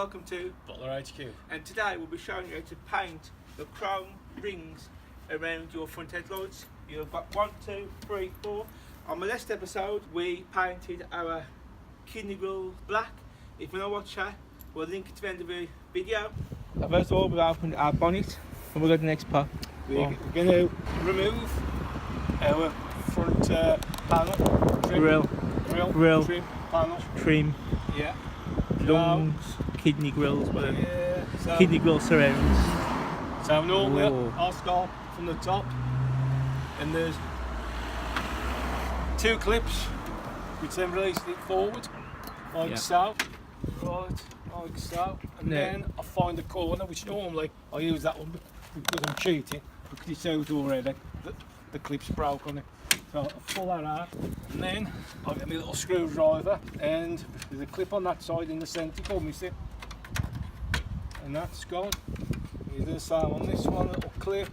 welcome to Butler-HQ. And today we'll be showing you how to paint the chrome rings around your front headlights. You've got 1, 2, 3, 4. On the last episode we painted our kidney grille black. If you want to watch that, we'll link it to the end of the video. First of all, we've opened our bonnet and we'll go to the next part. We're going to remove our front panel, Grill, trim panel. trim, Yeah. lungs, kidney grills, whatever. Yeah. So, Kidney grill surrounds. so normally Whoa. I'll start from the top, and there's 2 clips which then release it forward, like so. Right, like so. And then I find a corner, which normally I use that one because I'm cheating, because it's out already. The clip's broke on it. So I pull that out, and then I'll get my little screwdriver, and there's a clip on that side in the centre, called me see. And that's gone. You do the same on this one, a little clip,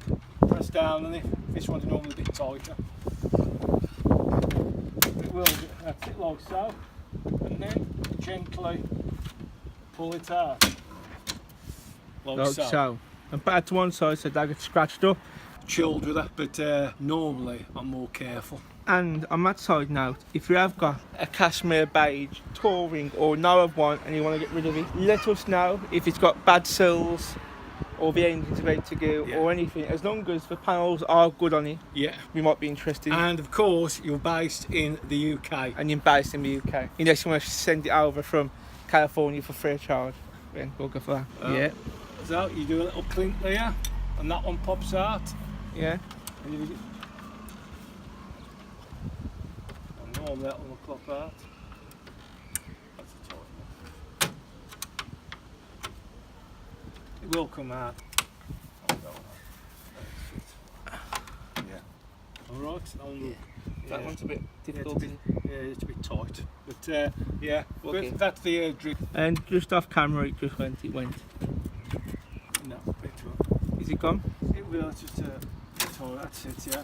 press down on it. This one's normally a bit tighter. It will, that's it, like so. And then gently pull it out. Like so. And put it to one side so that gets scratched up. Chilled with that, but normally I'm more careful. And on that side note, if you have got a cashmere beige touring or no of one and you want to get rid of it, let us know if it's got bad sills or the engine's about to go or anything. As long as the panels are good on it, we might be interested. And of course, you're based in the UK. And you're based in the UK. Unless you want to send it over from California for free of charge, then we'll go for that. So you do a little clink there, and that one pops out. Yeah. And normally that one will pop out. That's a tight one. It will come out. Alright, that one's a bit difficult. It's a bit tight. But but that's the air drip. And just off camera it just went. No, bit wrong. Is it gone? It will, it's just that's it, yeah.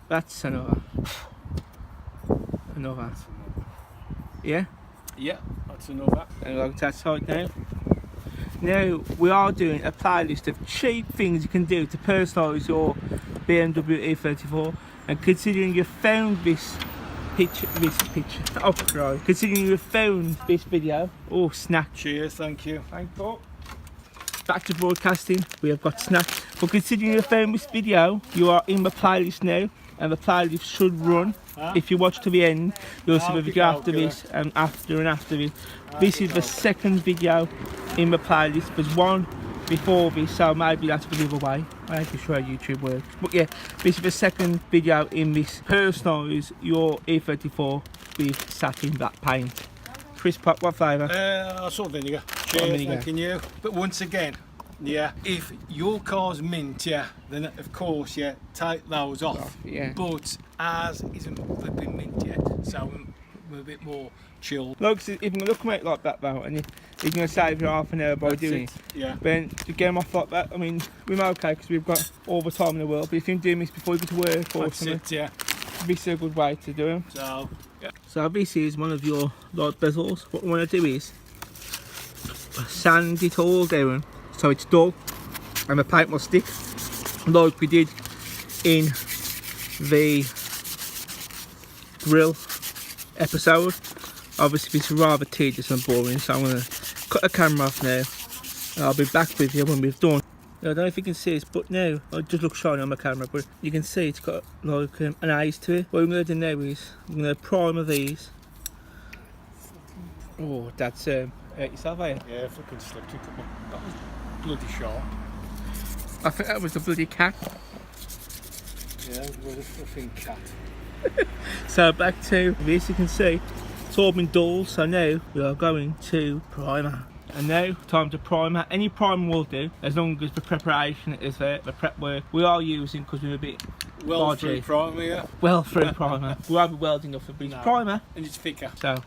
That's another. Yeah? Yeah, that's another. And like that side now. Now we are doing a playlist of cheap things you can do to personalise your BMW E34, and considering you've found this picture, considering you've found this video, snack. Cheers, thank you. Thank you. Back to broadcasting, we have got snacks. But considering you found this video, you are in the playlist now, and the playlist should run. If you watch to the end, you'll see the video after this and after this. This is the second video in the playlist. There's one before this, so maybe that's the other way. I have to show how YouTube works. But yeah, this is the second video in this. Personalise your E34 with satin black paint. Crisp Pop, what flavour? Salt vinegar. Cheers, thanking you. But once again, if your car's mint, then of course, take those off. But ours isn't flipping mint yet, so we're a bit more chilled. Look, if you look at it like that though, and you're going to save you half an hour by doing it, then to get them off like that, I mean, we're okay because we've got all the time in the world, but if you're doing this before you go to work or something, this is a good way to do them. So this is one of your light bezels. What we want to do is sand it all down so it's dull and the paint will stick, like we did in the grill episode. Obviously this is rather tedious and boring, so I'm going to cut the camera off now and I'll be back with you when we've done. I don't know if you can see this, but now it just looks shiny on my camera, but you can see it's got like an ice to it. What I'm going to do now is I'm going to primer these. Oh, that's hurt yourself, are you? Yeah, fucking slipped it. That was bloody sharp. I think that was the bloody cat. Yeah, it was a flipping cat. So back to this, you can see it's all been dull, so now we are going to primer. And now, time to primer. Any primer will do, as long as the preparation is there, the prep work we are using, because we're a bit well through primer, well through primer. We won't be welding enough for this primer. And it's thicker. So.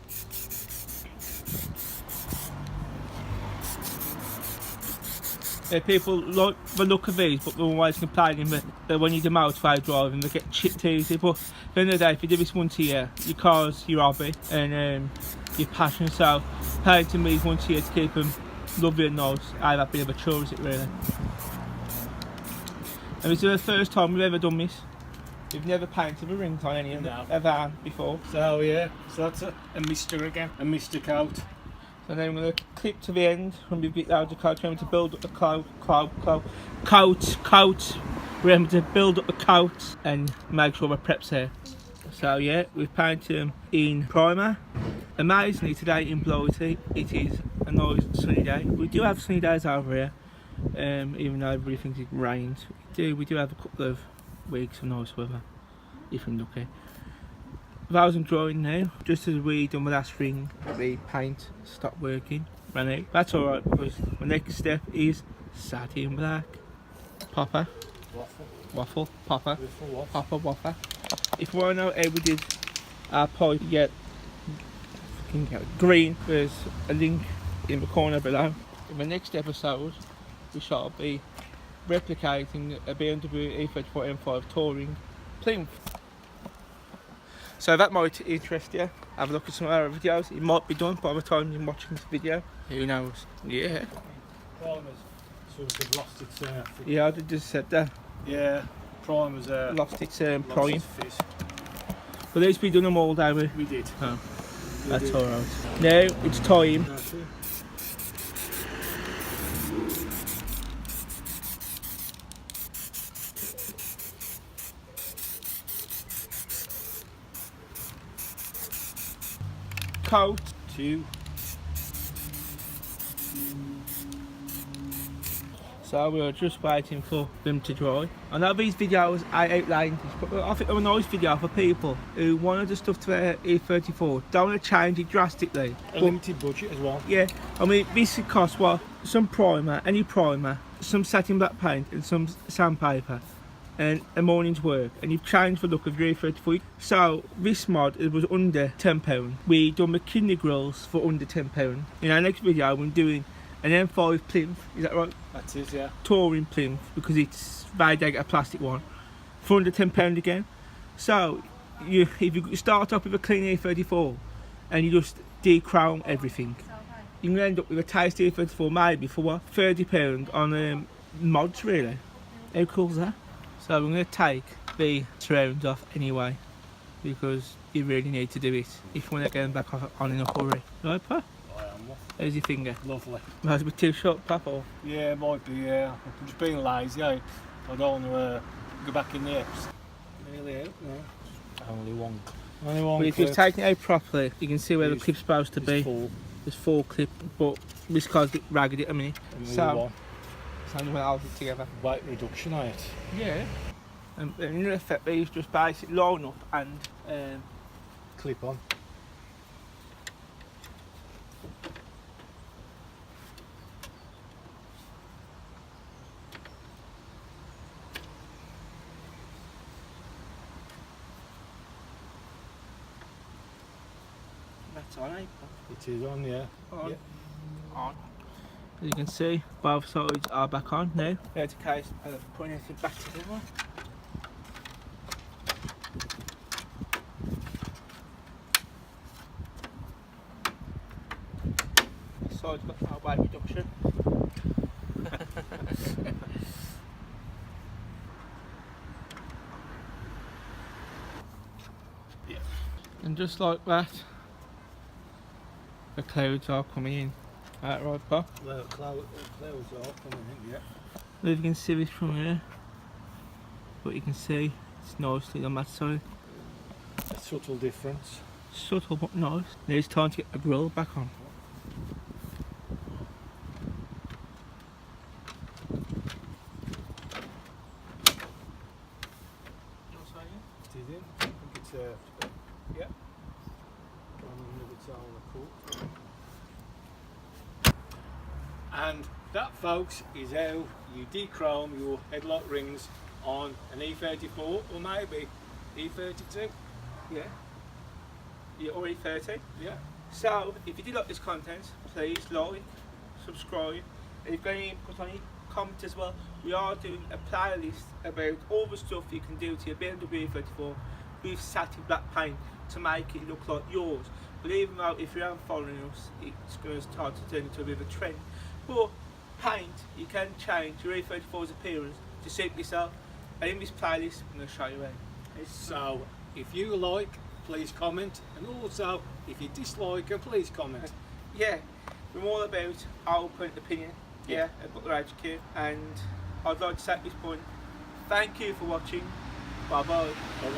People like the look of these, but they're always complaining that when you do motorway driving, they get chipped easy. But at the end of the day, if you do this once a year, your car's your hobby, and your passion. So painting me once a year to keep them lovely and nice. I have a bit of a chore, is it really? And this is the first time we've ever done this. We've never painted a ring on any of a van before. So yeah, so that's a mister again, a mister coat. So then I'm going to clip to the end when we get out the coat. Remember to build up the coat. Remember to build up the coat and make sure the prep's here. So yeah, we've painted them in primer. Amazingly today in Blighty, it is a nice sunny day. We do have sunny days over here, even though everybody thinks it rains. We do have a couple of weeks of nice weather, if you're lucky. Those I'm drying now, just as we done the last ring, the paint stopped working, ran out. That's alright because the next step is satin black. Popper. Waffle. Popper. Popper, waffle. If you want to know how we did our pipe, you get green. There's a link in the corner below. In the next episode, we shall be replicating a BMW E34 M5 Touring plinth. So that might interest you. Have a look at some of our videos. It might be done by the time you're watching this video. Who knows? Yeah. Primer's sort of lost its yeah, I just said that. Yeah, primer's lost its prime. its fizz. But at least we done them all, don't we? We did. Oh, that's alright. Now it's time. Coat. 2. So we're just waiting for them to dry. I know these videos I outlined this, but I think they're a nice video for people who wanted the stuff to their E34, don't want to change it drastically. A limited budget as well. Yeah, I mean this would cost what? Some primer, any primer, some satin black paint and some sandpaper and a morning's work, and you've changed the look of your E34. So this mod, it was under £10. We done McKinley grills for under £10. In our next video we're doing an M5 plinth, is that right? That is, yeah. Touring plinth, because it's very big, a plastic one, for under £10 again. So if you start off with a clean E34 and you just dechrome everything, you can end up with a tasty E34 maybe for what? £30 on mods really. How cool is that? So I'm going to take the surrounds off anyway, because you really need to do it if you want to get them back on in a hurry. Right, Pa? How's your finger? Lovely. Might be too short, Pap, or? Yeah, it might be, yeah. I'm just being lazy, I don't want to go back in the apps. Nearly out now. Only one. But if you've taken it out properly, you can see where the clip's supposed to be. Full. There's 4 clip, but this car's a bit ragged at a minute. So I'm going to hold it together. Weight reduction, on it. Yeah. And in effect, these just basically line up and clip on. that's on, eh? It is on, yeah. On. Yeah. On. As you can see, both sides are back on now. There's a case of putting everything back together. This side's got no weight reduction. Yeah. And just like that, the clouds are coming in. Right, Bob? The clouds are coming in, yeah. You can see this from here, but you can see it's nicely on that side. A subtle difference. Subtle but nice. Now it's time to get the grill back on. It is in. I think it's yeah. Nuggets on the coat. And that, folks, is how you dechrome your headlight rings on an E34 or maybe E32. Yeah. You're already 30. Yeah. So, if you did like this content, please like, subscribe, and if you've got any input on it, comment as well. We are doing a playlist about all the stuff you can do to your BMW E34 with satin black paint to make it look like yours. But even though if you aren't following us, it's going to start to turn into a bit of a trend. But paint, you can change your E34's appearance to suit yourself. And in this playlist, I'm going to show you how. So, if you like, please comment, and also, if you dislike, please comment. Yeah, we're all about open opinion here at Butler-HQ, and I'd like to say at this point, thank you for watching. Bye bye. Bye-bye.